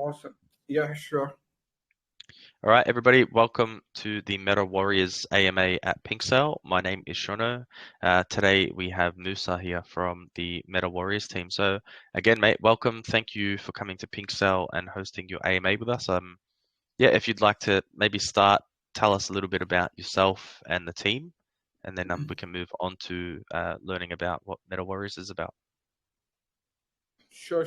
Awesome. Yeah, sure. All right, everybody, welcome to the metawarriors AMA at PinkSale. My name is Shono. Today we have Musa here from the metawarriors team. So again, mate, welcome. Thank you for coming to PinkSale and hosting your AMA with us. Yeah, if you'd like to maybe start, tell us a little bit about yourself and the team, and then we can move on to learning about what metawarriors is about. Sure.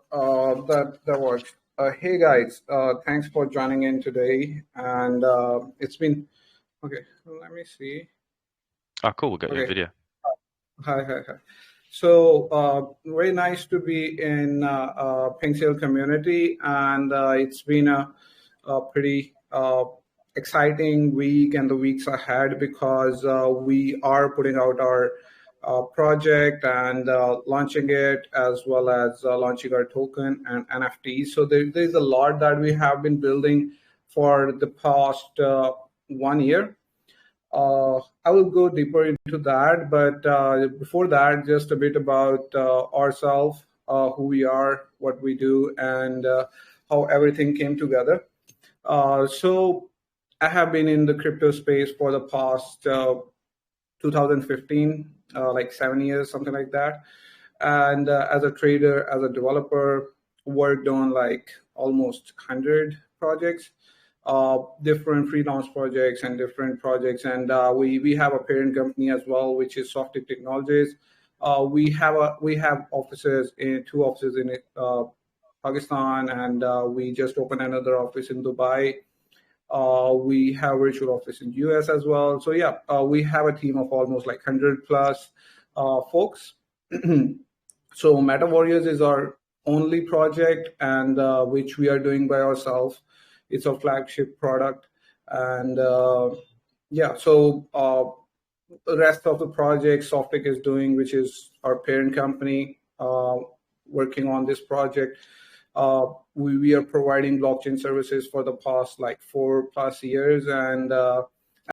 That works. Hey guys, thanks for joining in today. And it's been okay. Let me see. Oh, cool. We got your Okay. video. Hi. So very nice to be in PinkSale community, and it's been a pretty exciting week and the weeks ahead because we are putting out our project and launching it, as well as launching our token and NFT. So there's a lot that we have been building for the past 1 year. I will go deeper into that, but before that, just a bit about ourselves, who we are, what we do, and how everything came together. So I have been in the crypto space for the past 2015, like 7 years, something like that. And as a trader, as a developer, worked on like almost 100 projects, different freelance projects and different projects. And we have a parent company as well, which is Optic Technologies. We have offices in two offices in Pakistan, and we just opened another office in Dubai. We have virtual office in US as well. So yeah, we have a team of almost like 100 plus folks. So MetaWarriors is our only project, and which we are doing by ourselves. It's our flagship product, and yeah. So the rest of the project Softic is doing, which is our parent company, working on this project. We are providing blockchain services for the past like 4+ years, and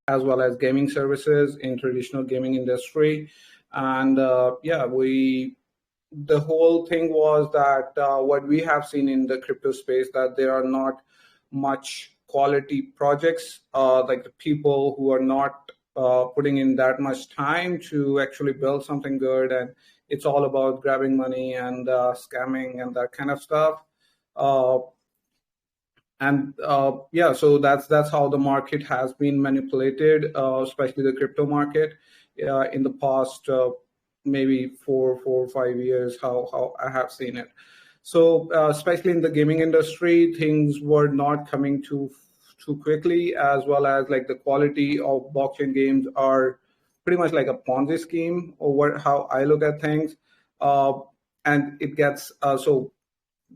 as well as gaming services in traditional gaming industry. And yeah, the whole thing was that what we have seen in the crypto space, that there are not much quality projects, like the people who are not putting in that much time to actually build something good, and it's all about grabbing money and scamming and that kind of stuff. Yeah, so that's how the market has been manipulated, especially the crypto market, in the past maybe 4 or 5 years. How I have seen it. So especially in the gaming industry, things were not coming too quickly, as well as like the quality of blockchain games are pretty much like a Ponzi scheme, or how I look at things. And it gets so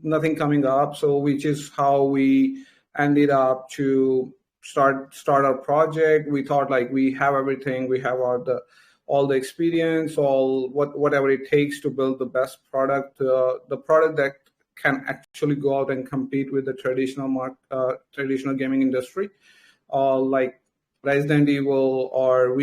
nothing coming up. So which is how we ended up to start our project. We thought like we have everything, we have all the experience, whatever it takes to build the best product, the product that can actually go out and compete with the traditional gaming industry, like Resident Evil, or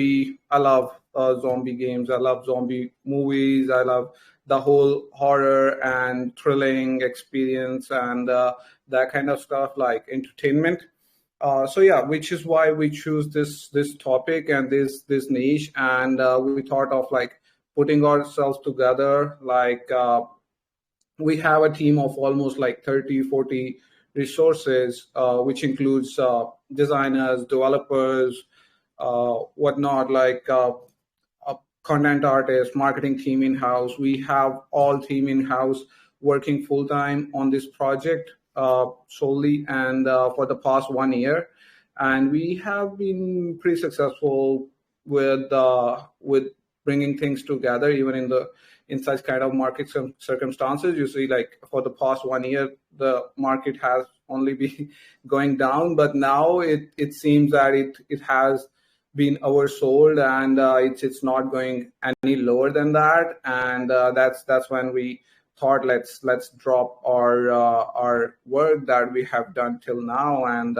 I love zombie games. I love zombie movies. I love the whole horror and thrilling experience, and that kind of stuff, like entertainment. So yeah, which is why we choose this topic and this niche, and we thought of like putting ourselves together. Like we have a team of almost like 30-40 resources, which includes designers, developers, whatnot, like content artists, marketing team in-house. We have all team in-house working full-time on this project solely, and for the past 1 year. And we have been pretty successful with bringing things together, even in such kind of market circumstances. You see, like for the past 1 year, the market has only been going down, but now it seems that it has been oversold, and it's not going any lower than that. And that's when we thought, let's drop our work that we have done till now, and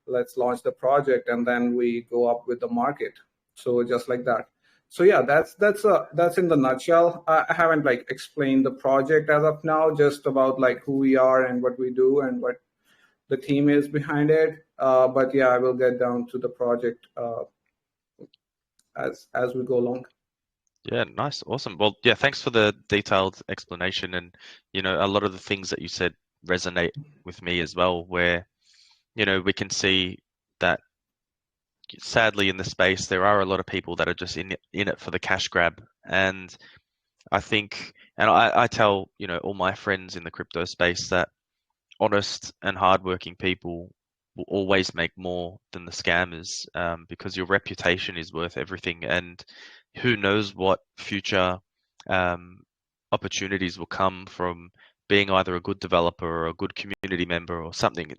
let's launch the project, and then we go up with the market. So just like that. So yeah, that's in the nutshell. I haven't like explained the project as of now, just about like who we are and what we do and what the team is behind it. But yeah, I will get down to the project as we go along. Yeah, nice, awesome. Well, yeah, thanks for the detailed explanation, and a lot of the things that you said resonate with me as well, where we can see that sadly in the space there are a lot of people that are just in it for the cash grab. And I think, and I tell all my friends in the crypto space that honest and hardworking people will always make more than the scammers, because your reputation is worth everything. And who knows what future um, opportunities will come from being either a good developer or a good community member or something.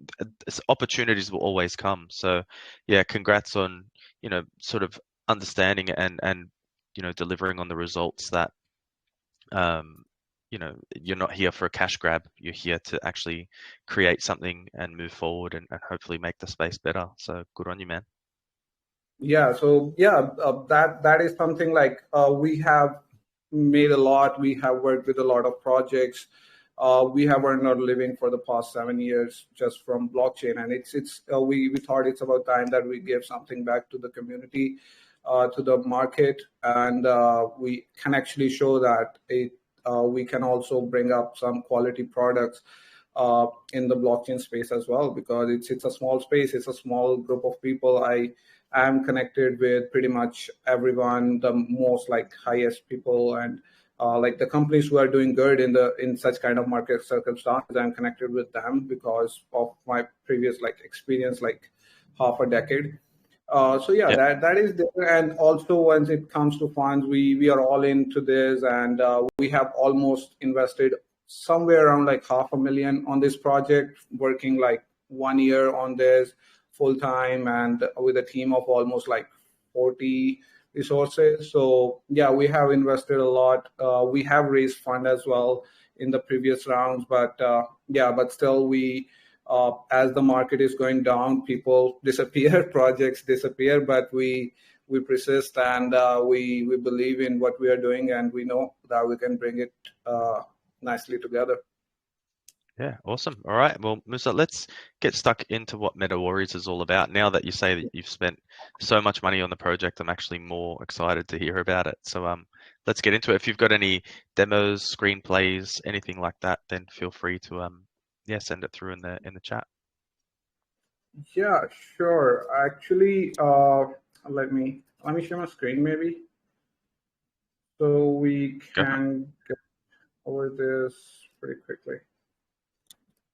Opportunities will always come. So yeah, congrats on sort of understanding and delivering on the results that um, you're not here for a cash grab. You're here to actually create something and move forward and hopefully make the space better. So good on you, man. Yeah, so yeah, that is something like we have made a lot. We have worked with a lot of projects. We have earned our living for the past 7 years just from blockchain, and it's we thought it's about time that we give something back to the community, to the market, and we can actually show that we can also bring up some quality products in the blockchain space as well, because it's a small space, it's a small group of people. I am connected with pretty much everyone, the most like highest people, and like the companies who are doing good in such kind of market circumstances. I'm connected with them because of my previous like experience, like half a decade. So yeah, Yeah, that is there. And also, once it comes to funds, we are all into this, and we have almost invested somewhere around like 500,000 on this project, working like 1 year on this full time, and with a team of almost like 40 resources. So yeah, we have invested a lot. We have raised fund as well in the previous rounds, but yeah, but still as the market is going down, people disappear, projects disappear, but we persist, and we believe in what we are doing, and we know that we can bring it nicely together. yeah, awesome. All right, well, Musa, let's get stuck into what MetaWarriors is all about. Now that you say that you've spent so much money on the project, I'm actually more excited to hear about it. So let's get into it. If you've got any demos, screenplays, anything like that, then feel free to yeah, send it through in the chat. Yeah, sure. Actually, let me share my screen maybe, so we Go for it. can get over this pretty quickly.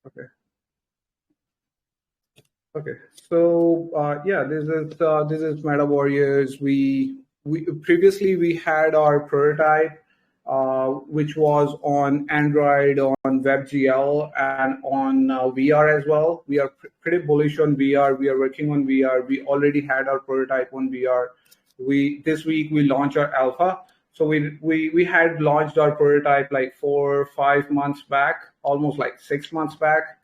Okay. Okay, so yeah, this is Meta Warriors. We previously we had our prototype, which was on Android, on WebGL, and on VR as well. We are pretty bullish on VR. We are working on VR. We already had our prototype on VR. We This week we launched our alpha. So we had launched our prototype like 4 or 5 months back, almost like 6 months back.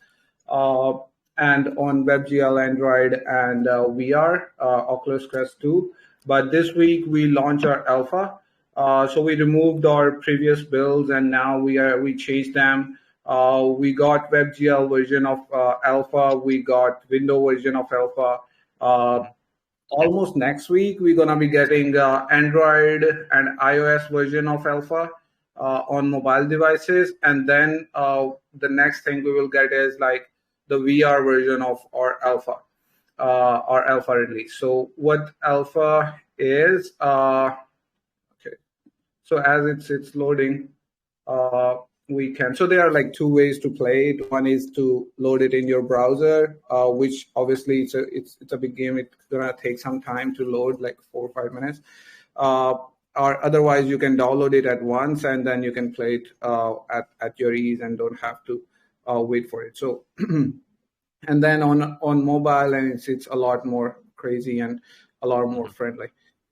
Uh, and on WebGL, Android, and VR, Oculus Quest 2. But this week we launched our alpha. So we removed our previous builds, and now we changed them. We got WebGL version of alpha. We got window version of alpha. Almost next week we're gonna be getting Android and iOS version of alpha on mobile devices, and then the next thing we will get is like the VR version of our alpha release. So what alpha is? Okay, so as it's loading, uh, we can. So there are like two ways to play it. One is to load it in your browser, which obviously it's a big game. It's gonna take some time to load, like 4 or 5 minutes. Or otherwise, you can download it at once, and then you can play it at your ease and don't have to wait for it. So and then on mobile, and it's a lot more crazy and a lot more friendly.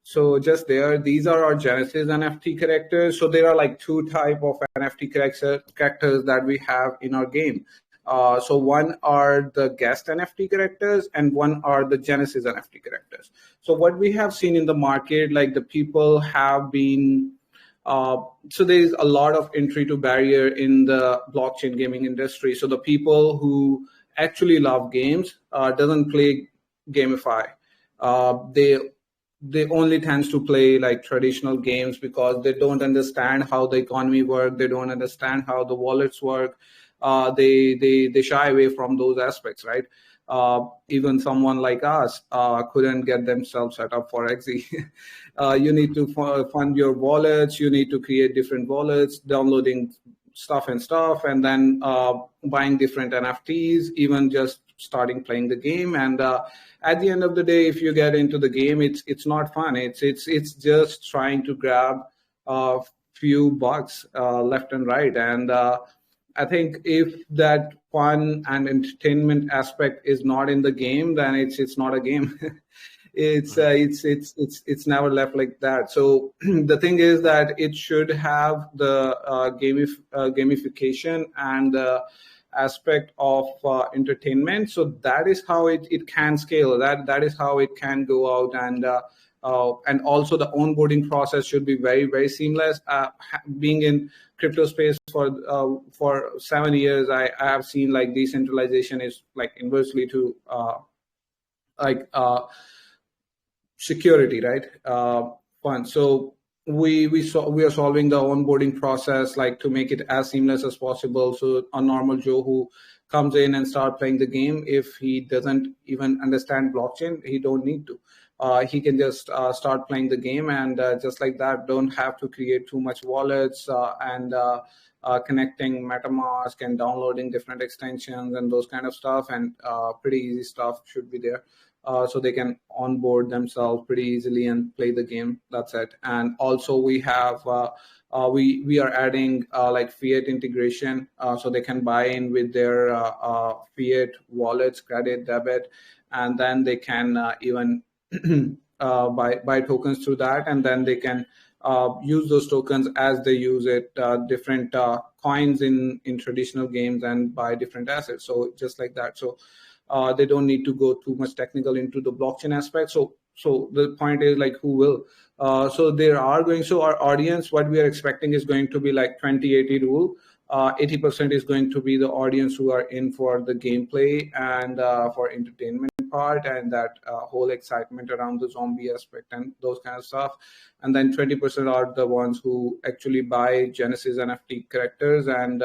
So just there, these are our Genesis NFT characters. So there are like two type of NFT characters that we have in our game. So one are the guest NFT characters and one are the Genesis NFT characters. So what we have seen in the market, like the people have been, so there is a lot of entry to barrier in the blockchain gaming industry. So the people who actually love games doesn't play gamify. They only tends to play like traditional games because they don't understand how the economy works. They don't understand how the wallets work. They shy away from those aspects, right? Even someone like us couldn't get themselves set up for XE. You need to fund your wallets. You need to create different wallets, downloading stuff, and then buying different NFTs, even just starting playing the game. And at the end of the day, if you get into the game, it's not fun. It's just trying to grab a few bucks left and right. And I think if that fun and entertainment aspect is not in the game, then it's not a game. It's never left like that. So the thing is that it should have the gamification and the aspect of entertainment. So that is how it can scale. That is how it can go out, and also the onboarding process should be very, very seamless. Being in crypto space for 7 years, I have seen like decentralization is like inversely to like security, right? Fun. So we are solving the onboarding process like to make it as seamless as possible. So a normal Joe who comes in and start playing the game, if he doesn't even understand blockchain, he don't need to. He can just start playing the game, and just like that, don't have to create too much wallets and connecting MetaMask and downloading different extensions and those kind of stuff. And pretty easy stuff should be there. So they can onboard themselves pretty easily and play the game. That's it. And also we have we are adding like fiat integration, so they can buy in with their fiat wallets, credit, debit, and then they can even buy tokens through that, and then they can use those tokens as they use it, different coins in traditional games, and buy different assets. So just like that. So they don't need to go too much technical into the blockchain aspect. So the point is like who will. So there are going. So our audience, what we are expecting is going to be like 20-80 rule. 80% is going to be the audience who are in for the gameplay and for entertainment part, and that whole excitement around the zombie aspect and those kind of stuff. And then 20% are the ones who actually buy Genesis NFT characters and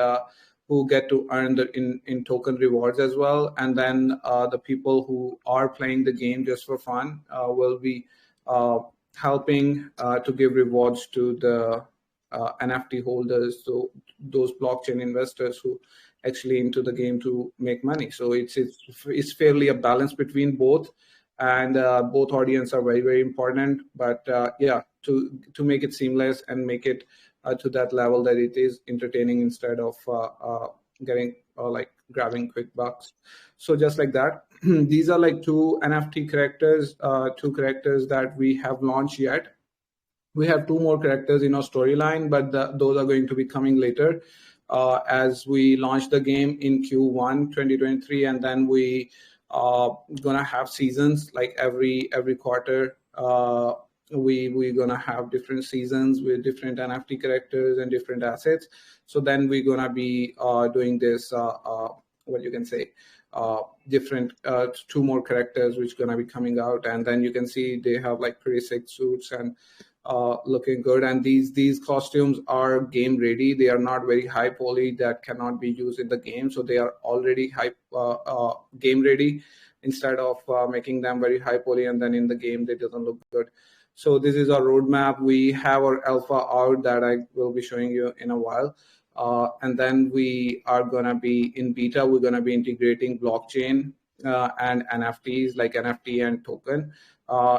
who get to earn the in token rewards as well. And then the people who are playing the game just for fun will be helping to give rewards to the NFT holders, so those blockchain investors who actually into the game to make money. So it's fairly a balance between both, and both audience are very, very important. But yeah, to make it seamless and make it to that level that it is entertaining instead of getting like grabbing quick bucks. So just like that, these are like two NFT characters, two characters that we have launched yet. We have two more characters in our storyline, but those are going to be coming later as we launch the game in Q1 2023, and then we gonna have seasons like every quarter. We're gonna have different seasons with different NFT characters and different assets. So then we're gonna be doing this what you can say different two more characters which gonna be coming out, and then you can see they have like pretty sick suits and looking good. And these costumes are game ready. They are not very high poly that cannot be used in the game, so they are already game ready, instead of making them very high poly and then in the game they doesn't look good. So this is our roadmap. We have our alpha out that I will be showing you in a while. And then we are going to be in beta. We're going to be integrating blockchain and NFTs, like NFT and token,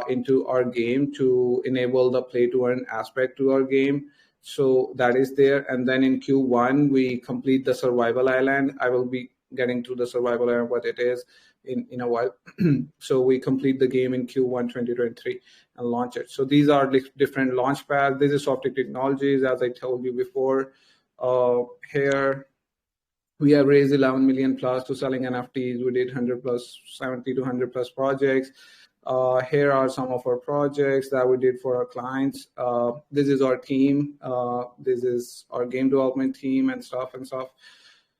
into our game to enable the play to earn aspect to our game. So that is there. And then in Q1, we complete the survival island. I will be getting to the survival island, what it is in a while. So we complete the game in Q1 2023 and launch it. So these are different launch pads. This is Optic Technologies, as I told you before. Here We have raised 11 million plus to selling NFTs. We did 100 plus, 70 to 100 plus projects. Here are some of our projects that we did for our clients. This is our team. This is our game development team and stuff.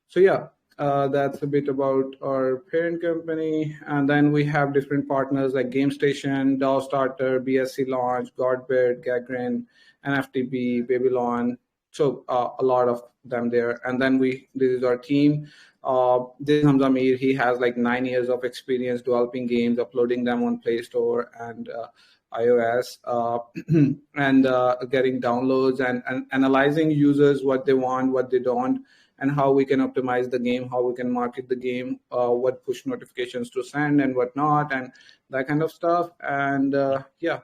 So yeah, that's a bit about our parent company. And then we have different partners like GameStation, DAO Starter, BSC Launch, Godbit, Gagrin, NFTB, Babylon. So a lot of them there. And then this is our team. This is Hamza Mir. He has like 9 years of experience developing games, uploading them on Play Store and iOS, and getting downloads and analyzing users, what they want, what they don't, and how we can optimize the game, how we can market the game, what push notifications to send and what not, and that kind of stuff. And yeah.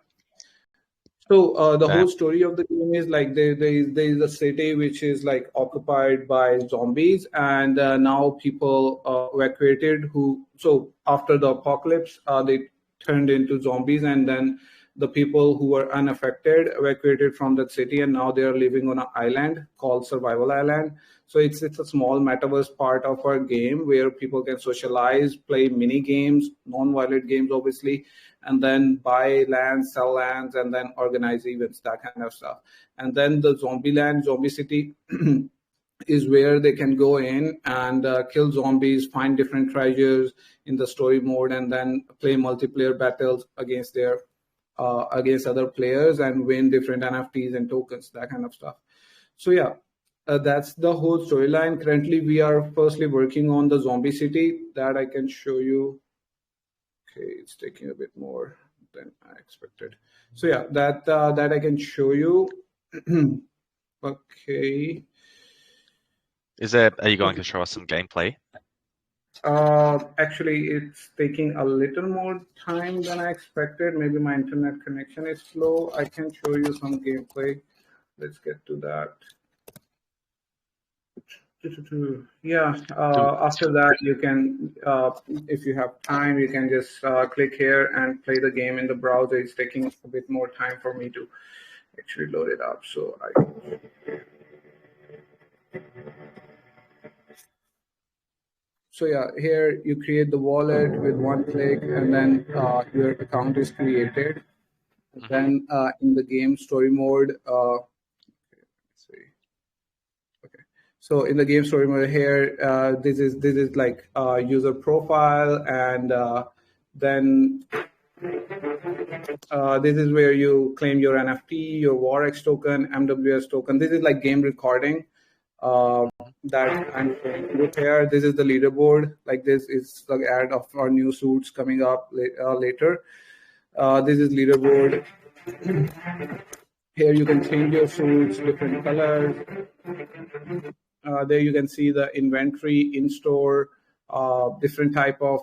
So the whole story of the game is like there is a city which is like occupied by zombies, and now people evacuated. So after the apocalypse, they turned into zombies, and then the people who were unaffected evacuated from that city, and now they are living on an island called Survival Island. So it's a small metaverse part of our game where people can socialize, play mini games, non-violent games, obviously, and then buy lands, sell lands, and then organize events, that kind of stuff. And then the zombie city is where they can go in and kill zombies, find different treasures in the story mode, and then play multiplayer battles against other players and win different NFTs and tokens, that kind of stuff. So yeah, that's the whole storyline. Currently, we are firstly working on the zombie city that I can show you. Okay, it's taking a bit more than I expected. So yeah, that I can show you. Okay. Are you going to show us some gameplay? Actually, it's taking a little more time than I expected. Maybe my internet connection is slow. I can show you some gameplay. Let's get to that. Yeah, after that, you can, if you have time, you can just click here and play the game in the browser. It's taking a bit more time for me to actually load it up. So yeah, here you create the wallet with one click, and then your account is created. And then in the game story mode, so in the game story mode here, this is like user profile, and then this is where you claim your NFT, your Warriors token, MWS token. This is like game recording that I'm showing you here. This is the leaderboard. Like this is the ad of our new suits coming up later. This is leaderboard. Here you can change your suits, different colors. There you can see the inventory in store, different type of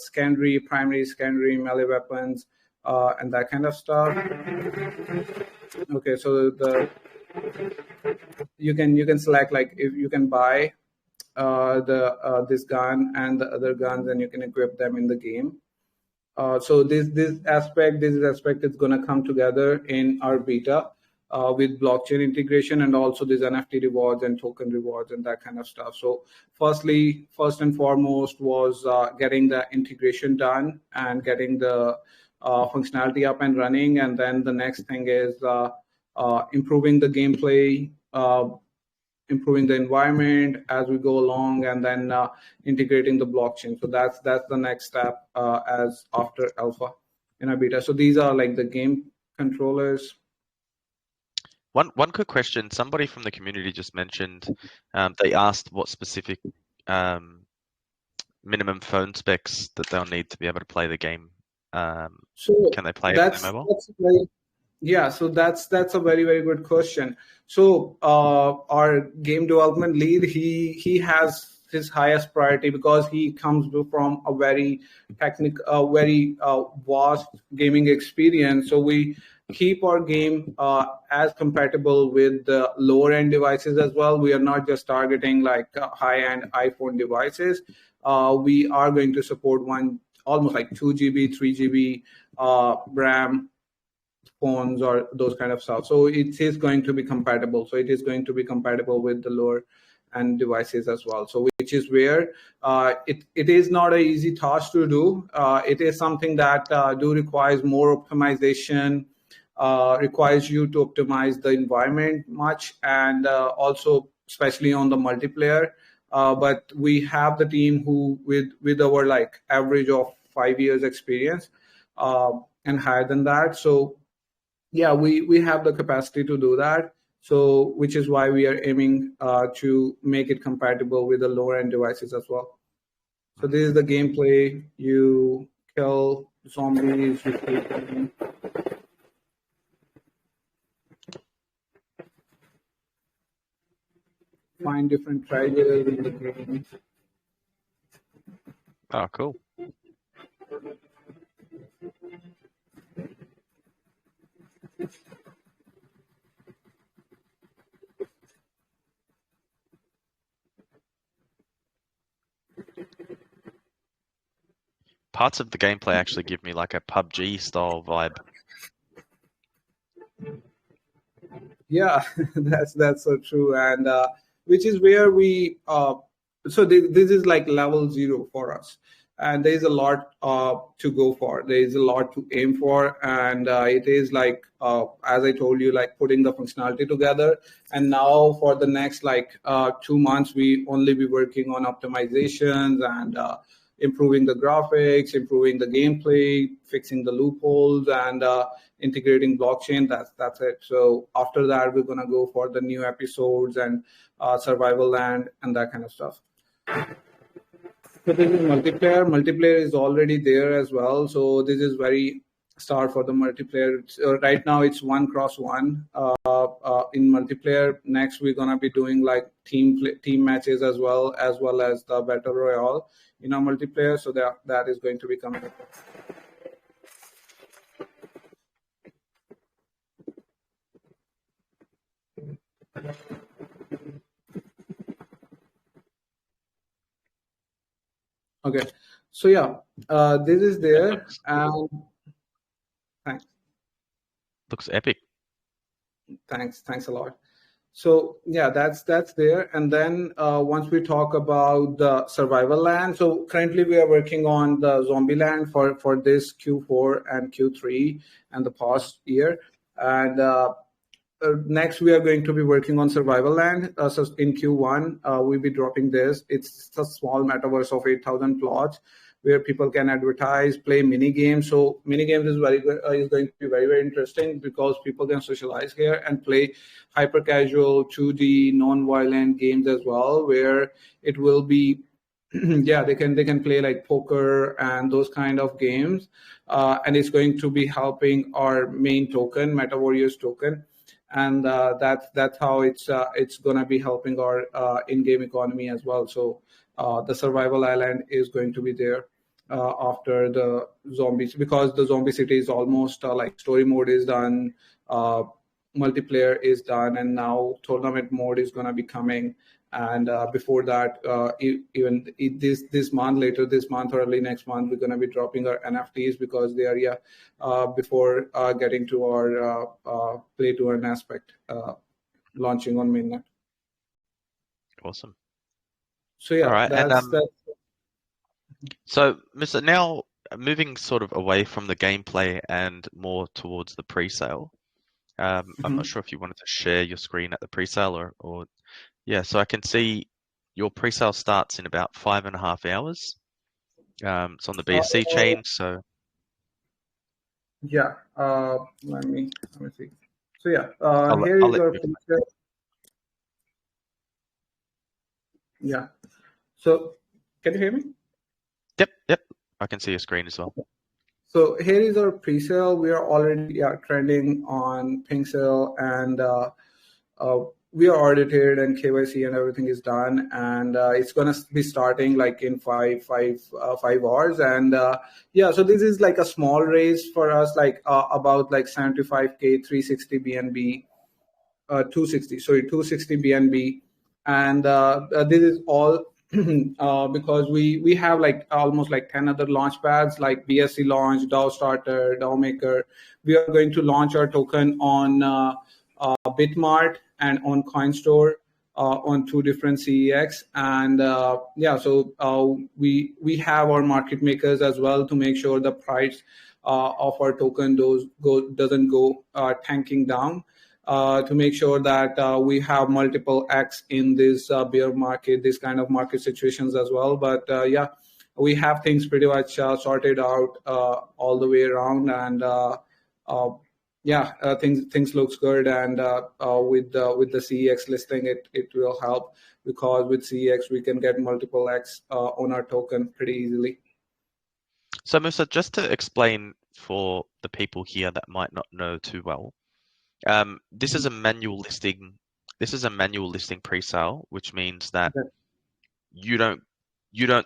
secondary, primary, secondary, melee weapons, and that kind of stuff. Okay, so you can select, like, if you can buy this gun and the other guns, and you can equip them in the game. So this aspect is going to come together in our beta. With blockchain integration, and also these NFT rewards and token rewards and that kind of stuff. So first and foremost was getting the integration done and getting the functionality up and running. And then the next thing is improving the gameplay, improving the environment as we go along, and then integrating the blockchain. So that's the next step as after alpha in our beta. So these are like the game controllers. One quick question. Somebody from the community just mentioned they asked what specific minimum phone specs that they'll need to be able to play the game. So can they play it on their mobile? So that's a very, very good question. So our game development lead, he has his highest priority because he comes from a very technical, very vast gaming experience. So we keep our game as compatible with the lower end devices as well. We are not just targeting like high end iPhone devices. We are going to support almost like 2 GB, 3 GB RAM phones or those kind of stuff. So it is going to be compatible. So it is going to be compatible with the lower and devices as well. So which is where it is not an easy task to do. It is something that do requires more optimization, requires you to optimize the environment much, and also especially on the multiplayer. But we have the team who with our like average of 5 years experience and higher than that. So yeah, we have the capacity to do that. So which is why we are aiming to make it compatible with the lower end devices as well. So this is the gameplay. You kill zombies, you keep them. Find different treasures in the game. Oh, cool. Parts of the gameplay actually give me like a PUBG style vibe. Yeah, that's so true, and which is where we so this is like level 0 for us, and there is a lot to go for. There is a lot to aim for, and it is like as I told you, like putting the functionality together. And now for the next like 2 months, we only be working on optimizations and improving the graphics, improving the gameplay, fixing the loopholes, and integrating blockchain. That's it. So after that, we're gonna go for the new episodes and survival land and that kind of stuff. So this is multiplayer. Multiplayer is already there as well. So this is very start for the multiplayer. Right now it's 1x1 in multiplayer. Next we're gonna be doing like team matches as well as the battle royale in our multiplayer. So that is going to be coming up. Okay, so yeah, this is there, and thanks. Looks epic. Thanks a lot. So yeah, that's there. And then once we talk about the survival land, so currently we are working on the zombie land for this Q4 and Q3 and the past year. And next we are going to be working on survival land. So in Q1 we'll be dropping this. It's a small metaverse of 8,000 plots where people can advertise, play mini games. So mini games is very good, is going to be very, very interesting because people can socialize here and play hyper casual 2D non-violent games as well, where it will be yeah, they can play like poker and those kind of games, and it's going to be helping our main token, metawarriors token. And that's how it's gonna be helping our in-game economy as well. So the survival island is going to be there after the zombies, because the zombie city is almost like story mode is done, multiplayer is done, and now tournament mode is gonna be coming. And before that, even this month, later this month or early next month, we're going to be dropping our NFTs because they are before getting to our play to earn aspect, launching on mainnet. Awesome. So yeah, all right. that's. So, Mr. Now moving sort of away from the gameplay and more towards the pre-sale. I'm not sure if you wanted to share your screen at the pre-sale or yeah, so I can see your pre-sale starts in about 5.5 hours. It's on the BSC chain, so yeah. Let me see. So yeah, here is our pre-sale. Yeah. So can you hear me? Yep. I can see your screen as well. So here is our pre-sale. We are already trending on PinkSale, and we are audited and KYC and everything is done, and it's gonna be starting like in 5 hours. And yeah, so this is like a small raise for us, like about like 75K, 360 BNB, 260 BNB, and this is all because we have like almost like 10 other launch pads like BSC launch, DAO starter, DAO maker. We are going to launch our token on Bitmart and on CoinStore on 2 different CEX. And so we have our market makers as well to make sure the price of our token doesn't go tanking down. To make sure that we have multiple X in this bear market, this kind of market situations as well. But we have things pretty much sorted out all the way around, and things looks good. And with the CEX listing, it will help, because with CEX we can get multiple X on our token pretty easily. So Musa, just to explain for the people here that might not know too well, this is a manual listing. This is a manual listing pre-sale, which means that you don't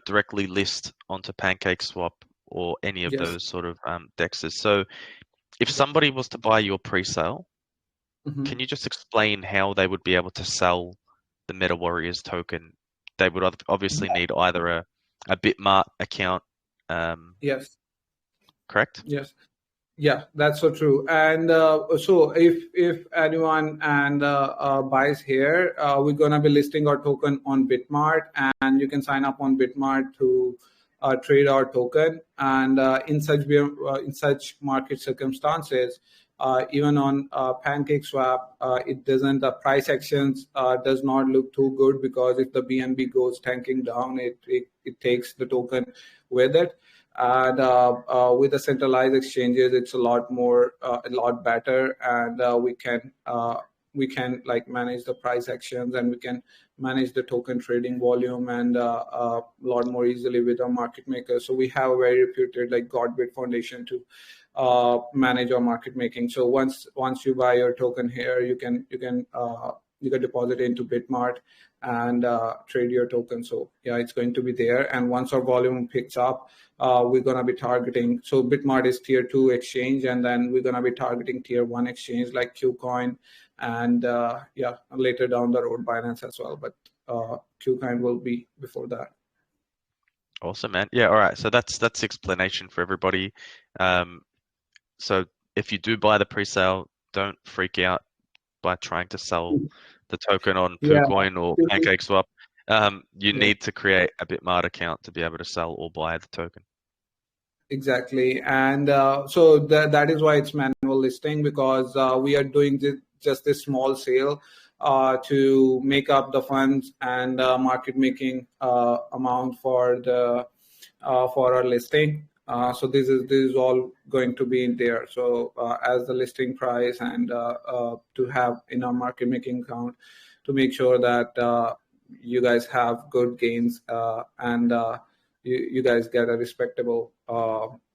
directly list onto PancakeSwap or any of those sort of dexes. So if somebody was to buy your pre-sale, can you just explain how they would be able to sell the MetaWarriors token? They would obviously need either a Bitmart account. Yes. Correct? Yes. Yeah, that's so true. And so if anyone buys here, we're gonna be listing our token on Bitmart, and you can sign up on Bitmart to trade our token. And in such market circumstances, even on PancakeSwap, it doesn't. The price actions does not look too good, because if the BNB goes tanking down, it takes the token with it. And with the centralized exchanges, it's a lot better, and we can like manage the price actions, and we can manage the token trading volume and a lot more easily with our market makers. So we have a very reputed like Godbit Foundation to manage our market making. So once you buy your token here, you can deposit into Bitmart and trade your token. So yeah, it's going to be there. And once our volume picks up, we're going to be targeting. So Bitmart is tier 2 exchange, and then we're going to be targeting tier 1 exchange like Qcoin, and later down the road Binance as well. But Qcoin will be before that. Awesome, man. Yeah, all right. So that's explanation for everybody. So if you do buy the pre-sale, don't freak out by trying to sell the token on Qcoin or PancakeSwap. You need to create a Bitmart account to be able to sell or buy the token. Exactly. And so that is why it's manual listing, because we are doing just this small sale to make up the funds and market making amount for our listing. So this is all going to be in there. So as the listing price, and to have in our market making account, to make sure that you guys have good gains, and you guys get a respectable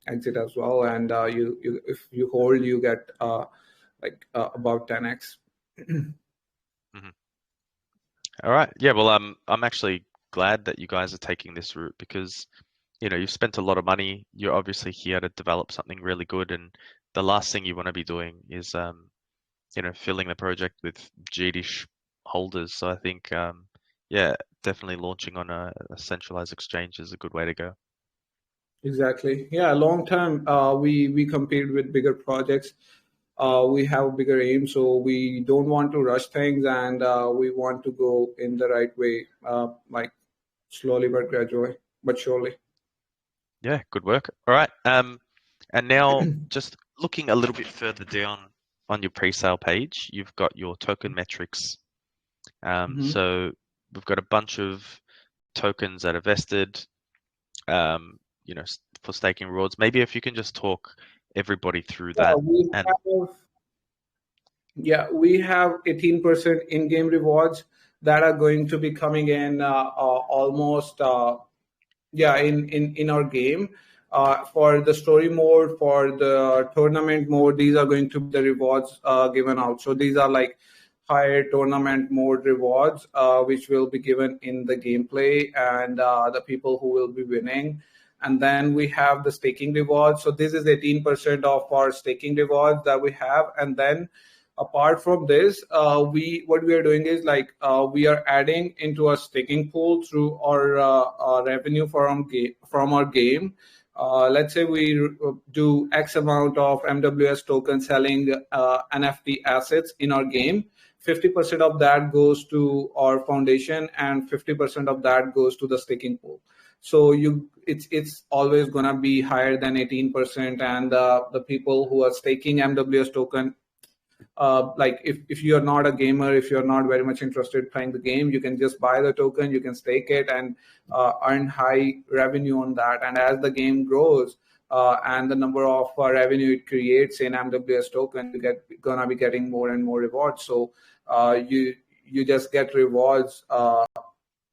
exit as well. And if you hold, you get about 10x. All right. Yeah. Well, I'm actually glad that you guys are taking this route, because you've spent a lot of money. You're obviously here to develop something really good, and the last thing you want to be doing is filling the project with Gdish holders. So I think definitely launching on a centralized exchange is a good way to go. Exactly. Yeah, long term, we compete with bigger projects. We have a bigger aim, so we don't want to rush things, and we want to go in the right way, like slowly but gradually, but surely. Yeah, good work. All right. And now just looking a little bit further down on your pre-sale page, you've got your token metrics. So we've got a bunch of tokens that are vested, for staking rewards. Maybe if you can just talk everybody through that. We have 18% in-game rewards that are going to be coming in almost in our game. For the story mode, for the tournament mode, these are going to be the rewards given out. So these are like higher tournament mode rewards, which will be given in the gameplay, and the people who will be winning. And then we have the staking rewards. So this is 18% of our staking rewards that we have. And then apart from this, what we are doing is we are adding into our staking pool through our revenue from our game. Let's say we do X amount of MWS tokens selling NFT assets in our game. 50% of that goes to our foundation, and 50% of that goes to the staking pool. So it's always gonna be higher than 18%, and the people who are staking MWS token, like if you're not a gamer, if you're not very much interested in playing the game, you can just buy the token, you can stake it, and earn high revenue on that. And as the game grows, and the number of revenue it creates in MWS token, gonna be getting more and more rewards. So you just get rewards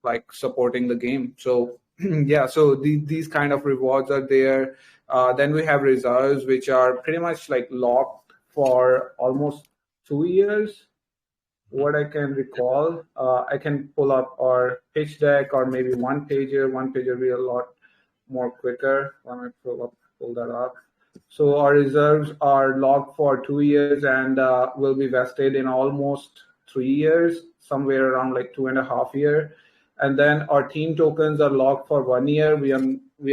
like supporting the game. So yeah, so these kind of rewards are there. Then we have reserves, which are pretty much like locked for almost 2 years. What I can recall, I can pull up our pitch deck, or maybe one pager. One pager will be a lot more quicker. Let me pull that up. So our reserves are locked for 2 years, and will be vested in almost 3 years, somewhere around like 2.5 years. And then our team tokens are locked for 1 year. We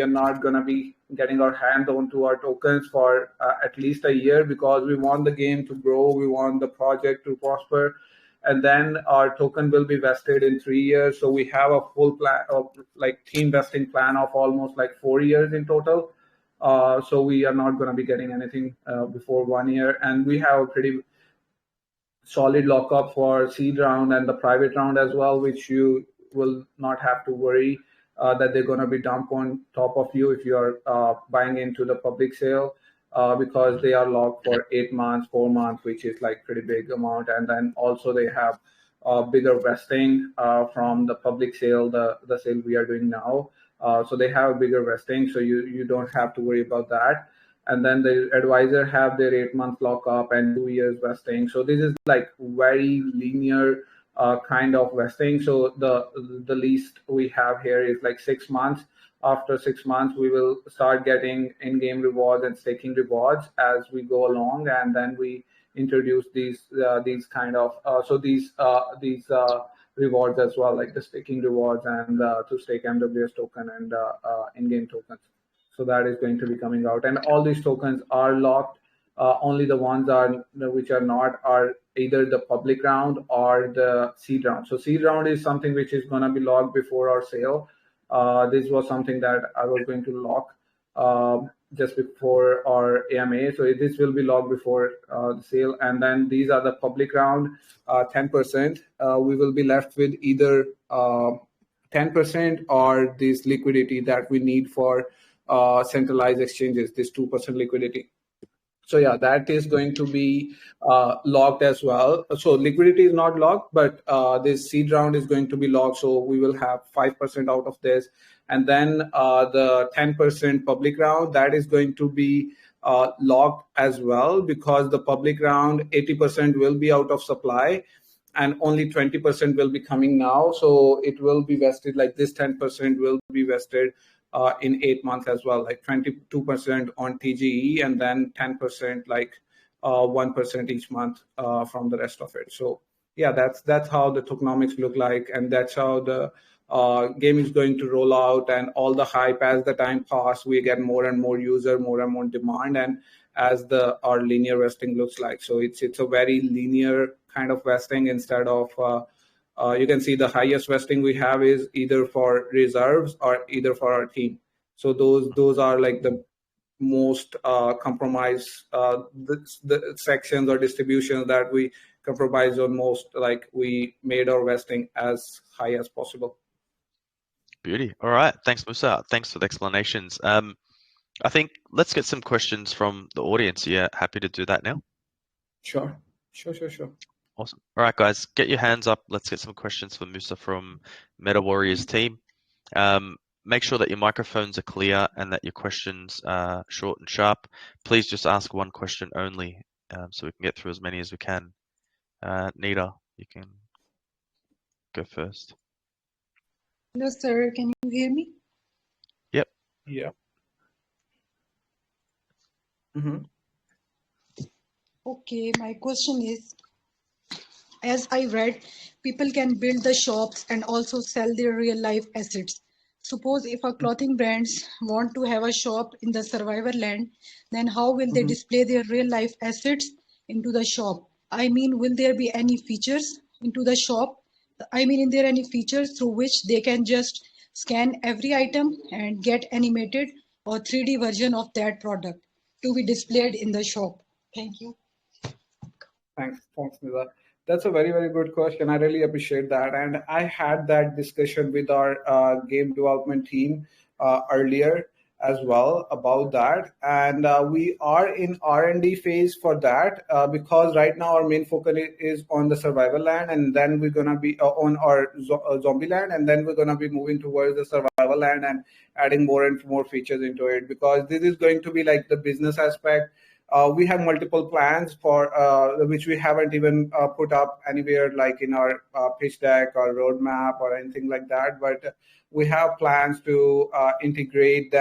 are not gonna be getting our hand onto our tokens for at least a year, because we want the game to grow, we want the project to prosper. And then our token will be vested in 3 years. So we have a full plan of like team vesting plan of almost like 4 years in total. So we are not going to be getting anything before 1 year. And we have a pretty solid lockup for seed round and the private round as well, which you will not have to worry that they're going to be dumped on top of you if you're buying into the public sale, because they are locked for 8 months, 4 months, which is like pretty big amount. And then also they have bigger vesting from the public sale, the sale we are doing now. So they have a bigger vesting, so you don't have to worry about that. And then the advisor have their 8-month lockup and 2 years vesting. So this is like very linear kind of vesting. So the least we have here is like 6 months. After 6 months, we will start getting in-game rewards and staking rewards as we go along, and then we introduce these kind of these rewards as well, like the staking rewards and to stake MWS token and in-game tokens. So that is going to be coming out, and all these tokens are locked. Only the ones which are not are either the public round or the seed round. So seed round is something which is going to be locked before our sale. This was something that I was going to lock just before our AMA. So this will be locked before the sale. And then these are the public round, 10%. We will be left with either 10% or this liquidity that we need for centralized exchanges, this 2% liquidity. So yeah, that is going to be locked as well. So liquidity is not locked, but this seed round is going to be locked. So we will have 5% out of this. And then the 10% public round, that is going to be locked as well, because the public round, 80% will be out of supply and only 20% will be coming now. So it will be vested, like this 10% will be vested in 8 months as well, like 22% on TGE, and then 10% like 1% each month from the rest of it. So yeah, that's how the tokenomics look like, and that's how the game is going to roll out. And all the hype, as the time passes, we get more and more user, more and more demand, and as our linear vesting looks like. So it's a very linear kind of vesting instead of you can see the highest vesting we have is either for reserves or either for our team. So those are like the most compromised the sections or distributions that we compromise on most. Like we made our vesting as high as possible. Beauty. All right. Thanks, Musa. Thanks for the explanations. I think let's get some questions from the audience. Yeah, happy to do that now. Sure. Awesome. All right, guys, get your hands up. Let's get some questions for Musa from MetaWarriors team. Make sure that your microphones are clear and that your questions are short and sharp. Please just ask one question only, so we can get through as many as we can. Nita, you can go first. Hello, sir. Can you hear me? Yep. Yeah. Okay, my question is, as I read, people can build the shops and also sell their real life assets. Suppose if a clothing brands want to have a shop in the survivor land, then how will they display their real life assets into the shop? I mean, will there be any features into the shop? I mean, is there any features through which they can just scan every item and get animated or 3D version of that product to be displayed in the shop? Thank you. Thanks, Nida. That's a very, very good question. I really appreciate that. And I had that discussion with our game development team earlier as well about that. And we are in R&D phase for that because right now our main focus is on the survival land, and then we're gonna be on our zombie land, and then we're gonna be moving towards the survival land and adding more and more features into it, because this is going to be like the business aspect. We have multiple plans for which we haven't even put up anywhere, like in our pitch deck or roadmap or anything like that. But we have plans to integrate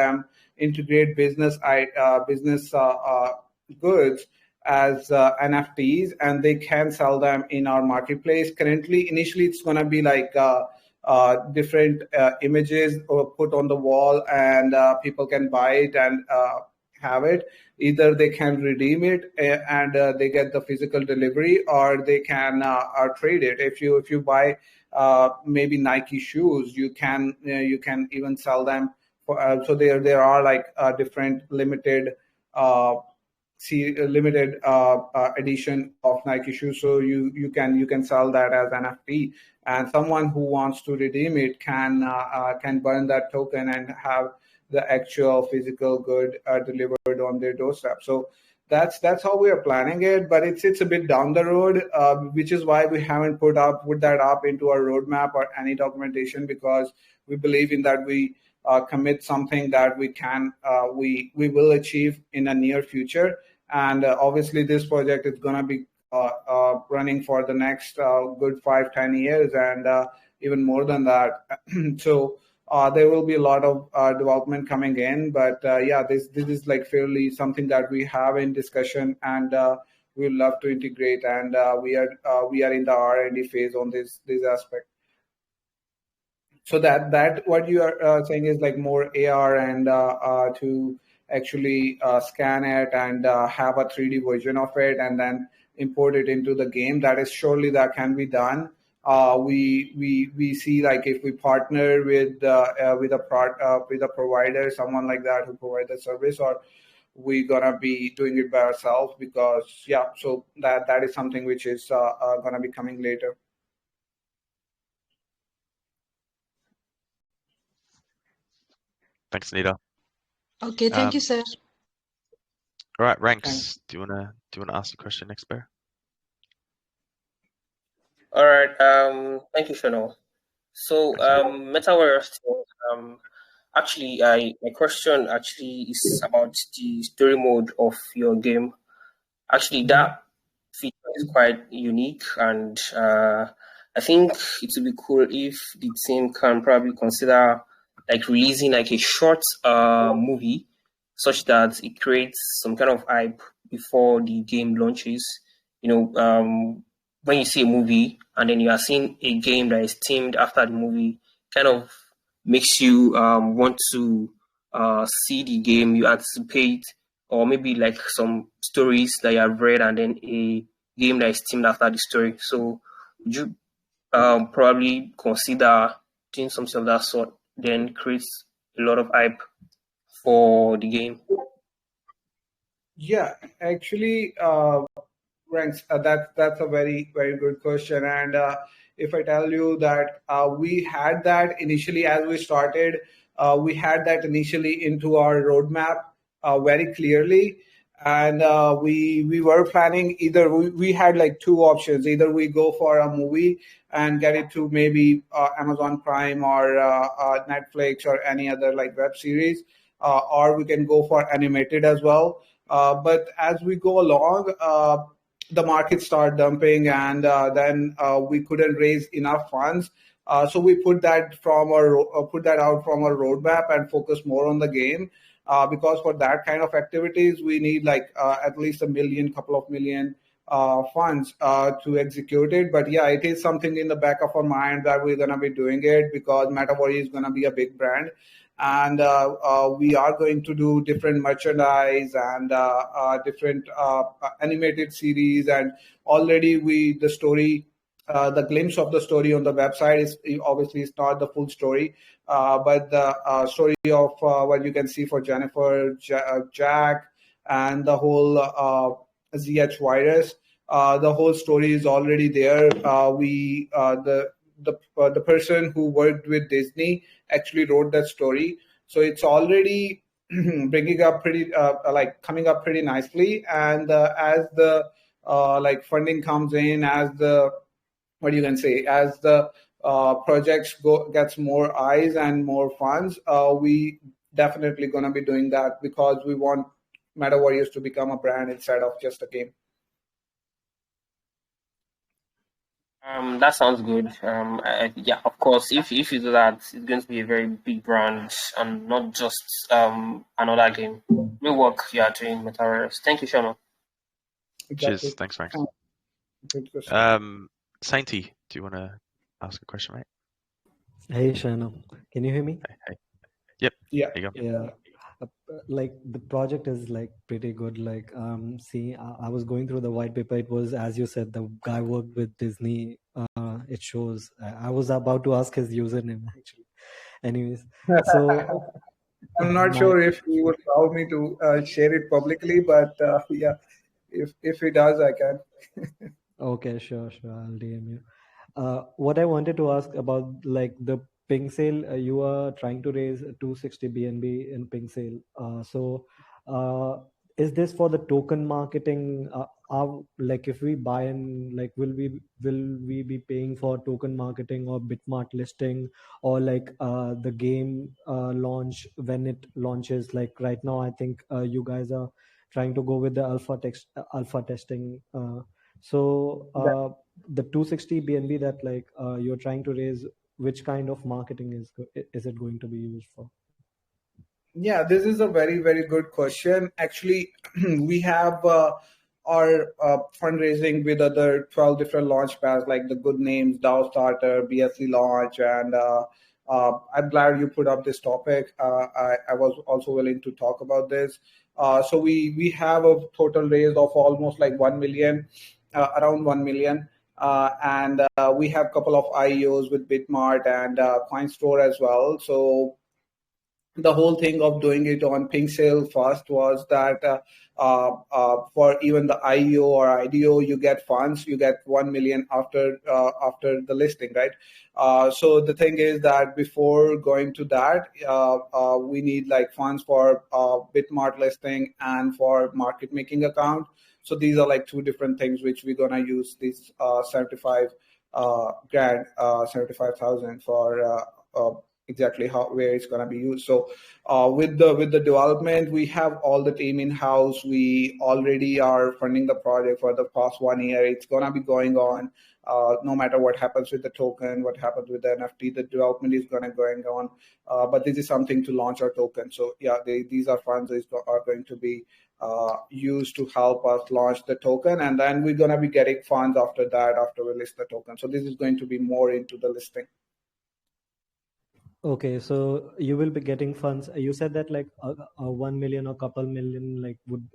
business goods as NFTs, and they can sell them in our marketplace. Currently, initially, it's going to be like different images put on the wall, and people can buy it and have it. Either they can redeem it and they get the physical delivery, or they can trade it. If you buy maybe Nike shoes, you can even sell them. So there are like different limited edition of Nike shoes. So you can sell that as NFT, and someone who wants to redeem it can burn that token and have the actual physical good delivered on their doorstep. So that's how we are planning it, but it's a bit down the road, which is why we haven't put that up into our roadmap or any documentation, because we believe in that we commit something that we will achieve in the near future. And obviously this project is going to be running for the next good 5-10 years, and even more than that. So there will be a lot of development coming in, but this is like fairly something that we have in discussion, and we'd love to integrate, and we are in the R&D phase on this aspect. So that what you are saying is like more AR and to actually scan it and have a 3D version of it and then import it into the game. That is surely that can be done. We see, like, if we partner with a provider, someone like that who provides the service, or we're gonna be doing it by ourselves, because so that is something which is gonna be coming later. Thanks, Anita. Okay, thank you, sir. All right, Ranks. Thanks. Do you wanna ask the question next, Bear? All right. Thank you, Shano. So, MetaWarriors, actually, my question actually is about the story mode of your game. Actually, that feature is quite unique, and I think it would be cool if the team can probably consider like releasing like a short movie, such that it creates some kind of hype before the game launches. When you see a movie and then you are seeing a game that is themed after the movie, kind of makes you want to see the game, you anticipate, or maybe like some stories that you have read and then a game that is themed after the story. So would you probably consider doing something of that sort, then creates a lot of hype for the game? Yeah, actually, Ranks, that's a very, very good question. And if I tell you that we had that initially as we started, we had that initially into our roadmap very clearly. And we were planning, either we had like two options: either we go for a movie and get it to maybe Amazon Prime or Netflix or any other like web series, or we can go for animated as well. But as we go along, the market started dumping, and then we couldn't raise enough funds. So we put that out from our roadmap and focus more on the game. Because for that kind of activities, we need like at least couple of million funds to execute it. But yeah, it is something in the back of our mind that we're gonna be doing it, because MetaWarriors is gonna be a big brand, and we are going to do different merchandise and different animated series. And already the story, the glimpse of the story on the website is obviously it's not the full story, but the story of what you can see for Jennifer, Jack, and the whole ZH virus. The whole story is already there. The person who worked with Disney actually wrote that story, so it's already bringing up pretty like coming up pretty nicely. And as the like funding comes in, as the what you can say, as the projects gets more eyes and more funds, we definitely gonna be doing that because we want Meta Warriors to become a brand instead of just a game. That sounds good. Yeah, of course, if you do that, it's going to be a very big brand and not just another game. Real work you are doing, Metaverse. Thank you, Shona. Exactly. Cheers. Thanks, Frank. Good question. Sainty, do you want to ask a question, mate? Hey, Shana, can you hear me? Hey. Yep. Yeah. There you go. Yeah. Like the project is like pretty good. Like, see, I was going through the white paper. It was, as you said, the guy worked with Disney. It shows. I was about to ask his username actually. Anyways, so I'm not sure if he would allow me to share it publicly, but yeah, if he does, I can. Okay, sure. I'll DM you. What I wanted to ask about like the PinkSale, you are trying to raise 260 BNB in PinkSale. So is this for the token marketing? Like if we buy in, like will we be paying for token marketing or Bitmart listing, or like the game launch when it launches? Like right now, I think you guys are trying to go with the alpha testing. So the 260 BNB that like you're trying to raise, which kind of marketing is it going to be used for? Yeah, this is a very, very good question. Actually, we have our fundraising with other 12 different launch pads like the Good Names, DAO Starter, BSC Launch, and I'm glad you put up this topic. I was also willing to talk about this. So we have a total raise of almost like 1 million, around 1 million. And we have a couple of IEOs with Bitmart and CoinStore as well. So the whole thing of doing it on PinkSale first was that for even the IEO or IDO, you get funds, you get 1 million after the listing, right? So the thing is that before going to that, we need like funds for Bitmart listing and for market making account. So these are like two different things which we're gonna use this 75 grand, 75,000 for. Exactly where it's going to be used. So with the development, we have all the team in house. We already are funding the project for the past 1 year. It's going to be going on no matter what happens with the token, what happens with the NFT. The development is going on. But this is something to launch our token. So yeah, these are funds that are going to be used to help us launch the token, and then we're going to be getting funds after that after we list the token. So this is going to be more into the listing. Okay, so you will be getting funds. You said that like 1 million or couple million like would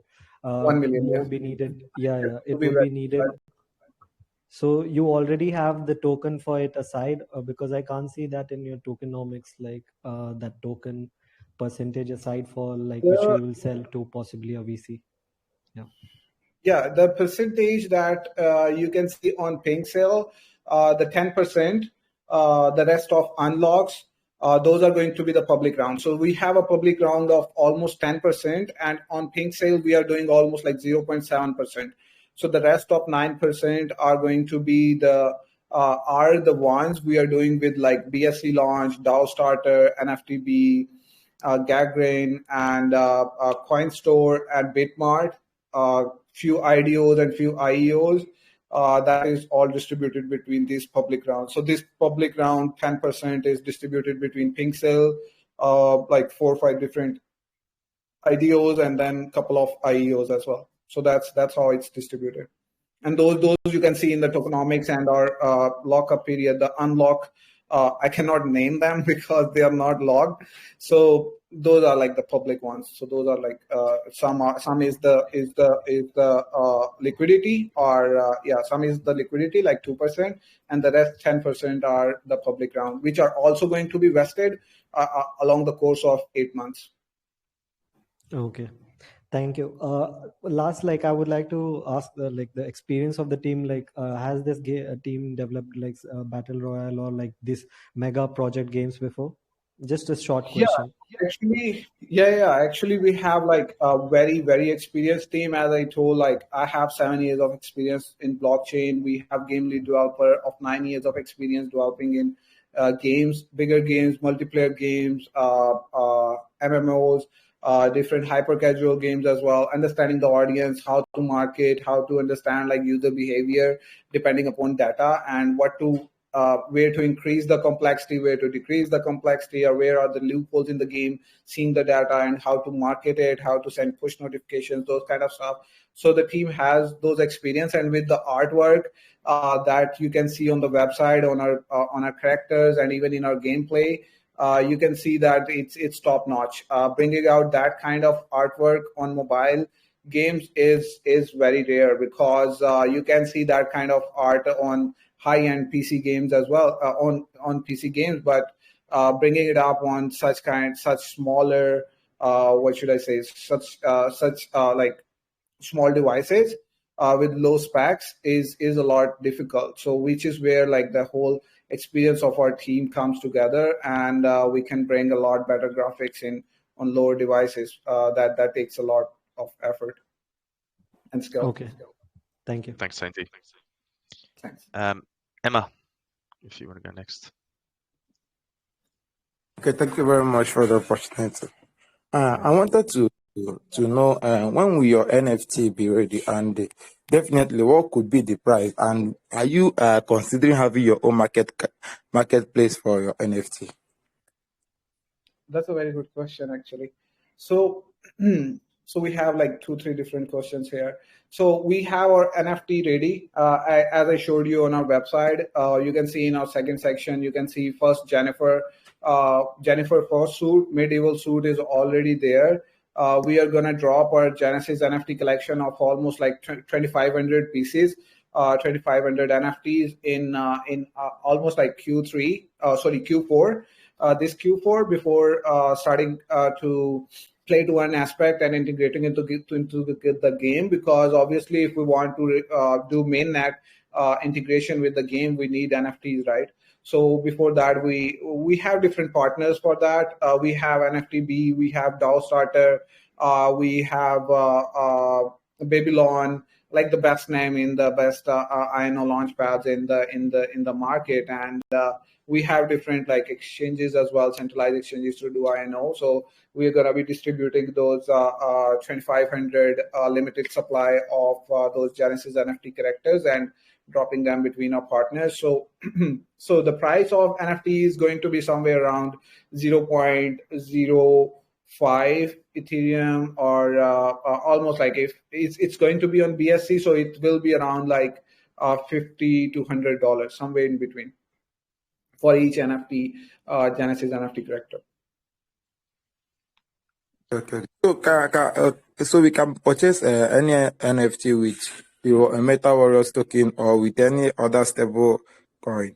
1 million more be needed. Yeah, it be would be needed. So you already have the token for it aside, because I can't see that in your tokenomics, like that token percentage aside for like which you will sell to possibly a VC. Yeah, the percentage that you can see on PinkSale, the 10%, the rest of unlocks, those are going to be the public round. So we have a public round of almost 10%, and on PinkSale we are doing almost like 0.7%. So the rest of 9% are going to be the ones we are doing with like BSC Launch, DAO Starter, NFTB, Gaggrain, and CoinStore and Bitmart. Few IDOs and few IEOs, that is all distributed between these public rounds. So this public round, 10% is distributed between PinkSale, like 4 or 5 different IDOs, and then a couple of IEOs as well. So that's how it's distributed. And those you can see in the tokenomics and our lockup period. The unlock I cannot name them because they are not logged. So those are like the public ones. So those are like some is the liquidity, or some is the liquidity like 2%, and the rest 10% are the public round, which are also going to be vested along the course of 8 months. Okay. Thank you. Last, I would like to ask the experience of the team. Has this team developed battle royale or this mega project games before? Just a short question. Actually, we have a very, very experienced team. As I told, I have 7 years of experience in blockchain. We have game lead developer of 9 years of experience developing in games, bigger games, multiplayer games, MMOs, different hyper casual games as well, understanding the audience, how to market, how to understand user behavior depending upon data, and what to where to increase the complexity, where to decrease the complexity, or where are the loopholes in the game, seeing the data and how to market it, how to send push notifications, those kind of stuff. So the team has those experience, and with the artwork that you can see on the website, on our characters, and even in our gameplay, you can see that it's top notch. Bringing out that kind of artwork on mobile games is very rare, because you can see that kind of art on high-end PC games as well, on PC games, but bringing it up on such smaller, what should I say, such small devices with low specs is a lot difficult. So which is where the whole experience of our team comes together, and we can bring a lot better graphics on lower devices. That takes a lot of effort and skill. Okay. Thank you. Thanks, Santi. Thanks. Emma, if you want to go next. Okay, thank you very much for the opportunity. I wanted to know when will your NFT be ready, and definitely what could be the price, and are you considering having your own marketplace for your NFT? That's a very good question, actually. So so we have 2-3 different questions here. So we have our NFT ready. As I showed you on our website, you can see in our second section, you can see first Jennifer first suit, medieval suit is already there. We are going to drop our Genesis NFT collection of almost 2,500 pieces, 2,500 NFTs in almost Q4. This Q4, before starting to play to earn aspect and integrating into the game, because obviously if we want to do mainnet integration with the game, we need NFTs, right? So before that, we have different partners for that. We have NFTB, we have DAO Starter, we have Babylon, like the best name in the best INO launch pads in the market, and we have different exchanges as well, centralized exchanges to do INO. So we're gonna be distributing those 2,500 limited supply of those Genesis NFT characters and dropping them between our partners. So so the price of NFT is going to be somewhere around 0.05 Ethereum, or almost if it's going to be on BSC, so it will be around $50 to $100, somewhere in between, for each NFT, Genesis NFT character. Okay. So we can purchase any NFT with your metawarriors token or with any other stable coin.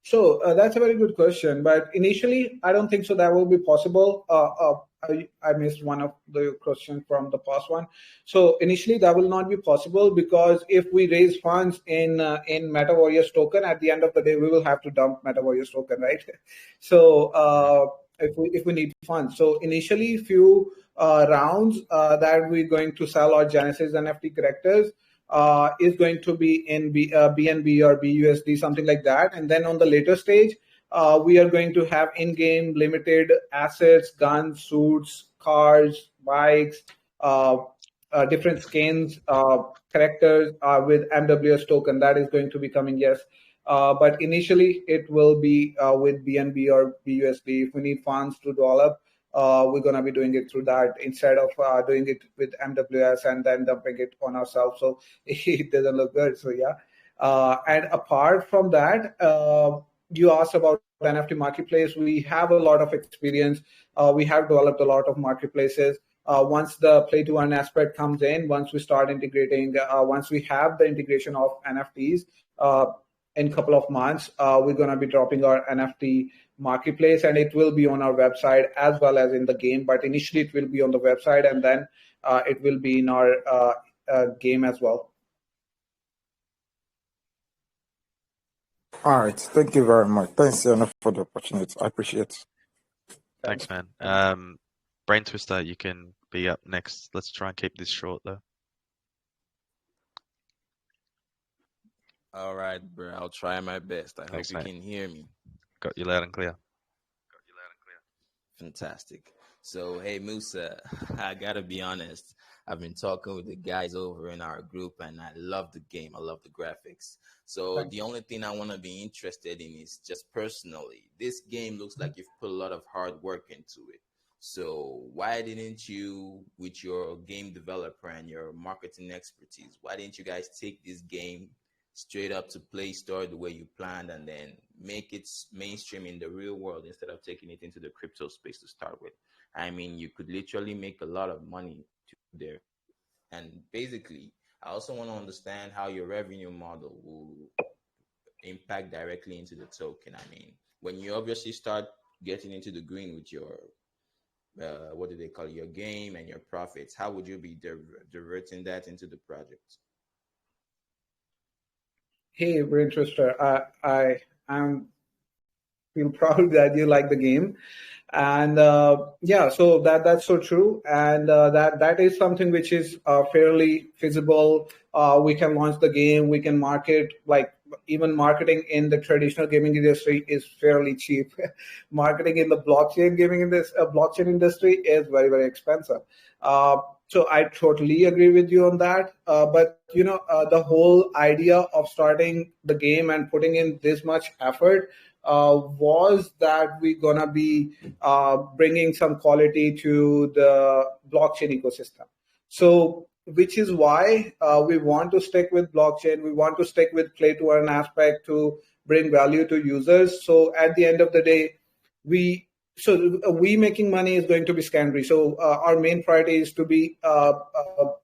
So that's a very good question, but initially I don't think so that will be possible. I missed one of the questions from the past one. So initially that will not be possible, because if we raise funds in metawarriors token, at the end of the day we will have to dump metawarriors token, right? So if we need funds, so initially few rounds that we're going to sell our Genesis NFT characters is going to be in BNB or BUSD, something like that. And then on the later stage, we are going to have in-game limited assets, guns, suits, cars, bikes, different skins, characters with MWS token. That is going to be coming, yes. But initially, it will be with BNB or BUSD. If we need funds to develop, we're going to be doing it through that instead of doing it with MWS and then dumping it on ourselves. So it doesn't look good. So yeah. And apart from that, you asked about NFT marketplace. We have a lot of experience. We have developed a lot of marketplaces. Once the play to earn aspect comes in, once we start integrating, once we have the integration of NFTs in a couple of months, we're going to be dropping our NFT marketplace, and it will be on our website as well as in the game. But initially, it will be on the website, and then it will be in our game as well. All right. Thank you very much. Thanks enough for the opportunity. I appreciate it. Thanks, man. BrainTwister, you can be up next. Let's try and keep this short, though. All right, bro. I'll try my best. I Thanks, hope mate. you can hear me. Got you loud and clear. Fantastic. So, hey, Musa, I gotta be honest. I've been talking with the guys over in our group, and I love the game. I love the graphics. So, the only thing I want to be interested in is just personally, this game looks like you've put a lot of hard work into it. So, why didn't you, with your game developer and your marketing expertise, why didn't you guys take this game straight up to Play Store the way you planned and then make it mainstream in the real world instead of taking it into the crypto space to start with? I mean, you could literally make a lot of money there. And basically, I also want to understand how your revenue model will impact directly into the token. I mean, when you obviously start getting into the green with your what do they call it, your game and your profits, how would you be diverting that into the project? Hey, BrainTwister, I am feel proud that you like the game, and yeah, so that's so true, and that is something which is fairly feasible. We can launch the game, we can market, like even marketing in the traditional gaming industry is fairly cheap. Marketing in the blockchain gaming in this blockchain industry is very, very expensive. So I totally agree with you on that. But the whole idea of starting the game and putting in this much effort was that we're gonna be bringing some quality to the blockchain ecosystem. So, which is why we want to stick with blockchain. We want to stick with play to earn aspect to bring value to users. So at the end of the day, we making money is going to be secondary. So our main priority is to be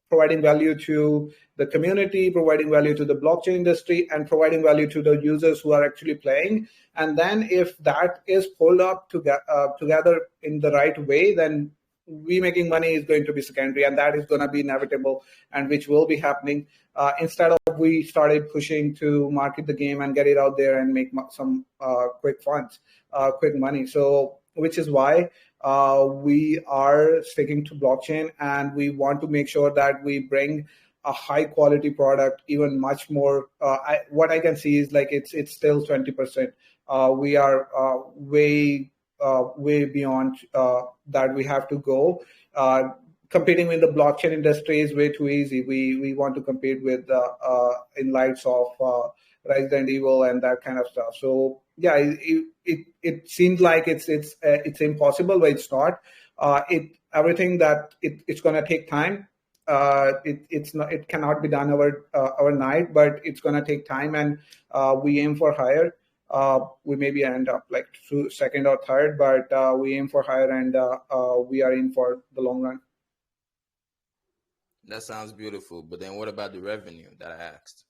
providing value to the community, providing value to the blockchain industry, and providing value to the users who are actually playing. And then if that is pulled up together in the right way, then we making money is going to be secondary, and that is going to be inevitable, and which will be happening. Instead of we started pushing to market the game and get it out there and make some quick funds, quick money. So which is why we are sticking to blockchain, and we want to make sure that we bring a high quality product, even much more. What I can see is like it's still 20%. We are way beyond that we have to go. Competing with the blockchain industry is way too easy. We want to compete with in lights of Resident Evil and that kind of stuff. So yeah, it seems like it's impossible, but it's not. Everything that it's gonna take time. It cannot be done overnight, but it's gonna take time, and we aim for higher. We maybe end up like second or third, but we aim for higher, and we are in for the long run. That sounds beautiful, but then what about the revenue that I asked?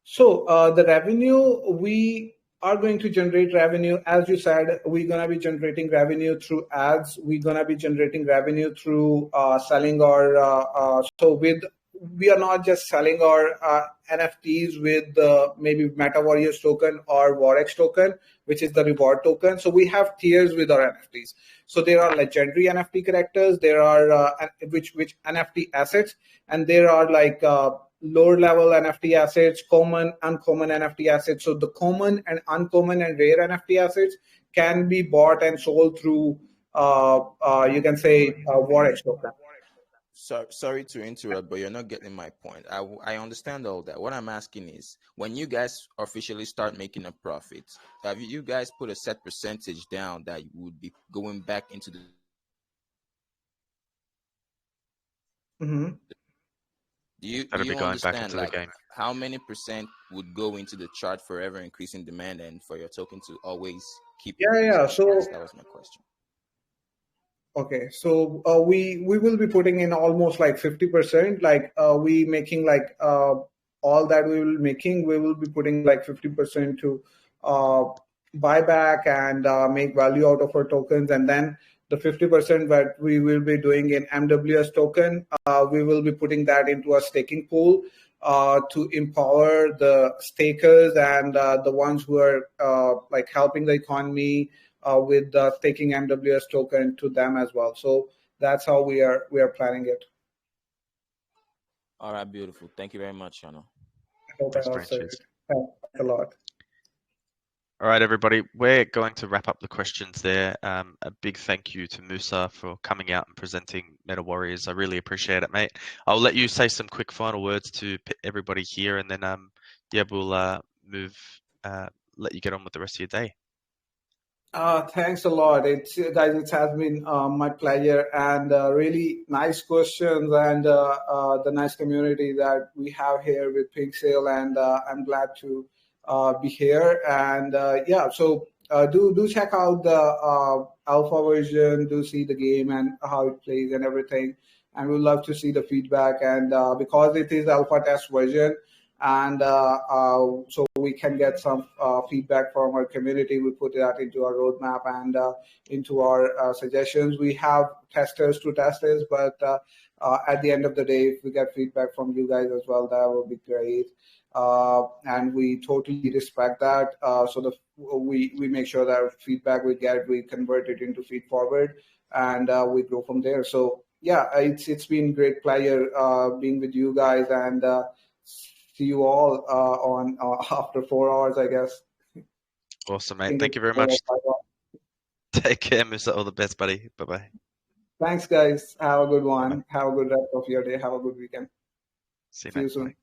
So the revenue, we are going to generate revenue. As you said, we're going to be generating revenue through ads. We're going to be generating revenue through selling our, we are not just selling our NFTs with maybe MetaWarriors token or Warriors token, which is the reward token. So we have tiers with our NFTs. So there are legendary NFT characters, there are which NFT assets, and there are like lower level NFT assets, common, uncommon NFT assets. So the common and uncommon and rare NFT assets can be bought and sold through, you can say, Warriors token. Sorry to interrupt, but you're not getting my point. I understand all that. What I'm asking is, when you guys officially start making a profit, have you guys put a set percentage down that you would be going back into the... Mm-hmm. Do you That'll be going back understand, into like, the game. how many percent would go into the chart forever increasing demand and for your token to always keep increasing? Yeah. So That was my question. okay, so we will be putting in almost like 50%. Like we making like all that we will be putting like 50% to uh, buy back and make value out of our tokens, and then the 50% that we will be doing in MWS token, we will be putting that into a staking pool to empower the stakers and the ones who are like helping the economy with taking MWS token to them as well. So that's how we are planning it. All right, beautiful. Thank you very much, Shono. I hope Thanks, I Brain. answered Cheers. it. Thanks a lot. All right, everybody, we're going to wrap up the questions there. A big thank you to Musa for coming out and presenting Meta Warriors. I really appreciate it, mate. I'll let you say some quick final words to everybody here, and then yeah, we'll let you get on with the rest of your day. Thanks a lot. It's guys, it has been my pleasure, and really nice questions, and the nice community that we have here with PinkSale, and I'm glad to be here. And yeah, so do check out the alpha version, do see the game and how it plays and everything, and we'd love to see the feedback. And because it is alpha test version, and so we can get some feedback from our community. We put that into our roadmap and into our suggestions. We have testers to test this, but at the end of the day, if we get feedback from you guys as well, that would be great. And we totally respect that. So we make sure that feedback we get, we convert it into feed forward, and we grow from there. So yeah, it's been great pleasure being with you guys, and see you all on after 4 hours, I guess. Awesome, mate. Thank you very much. Take care, Musa. All the best, buddy. Bye-bye. Thanks, guys. Have a good one. Bye-bye. Have a good rest of your day. Have a good weekend. See you soon. Bye.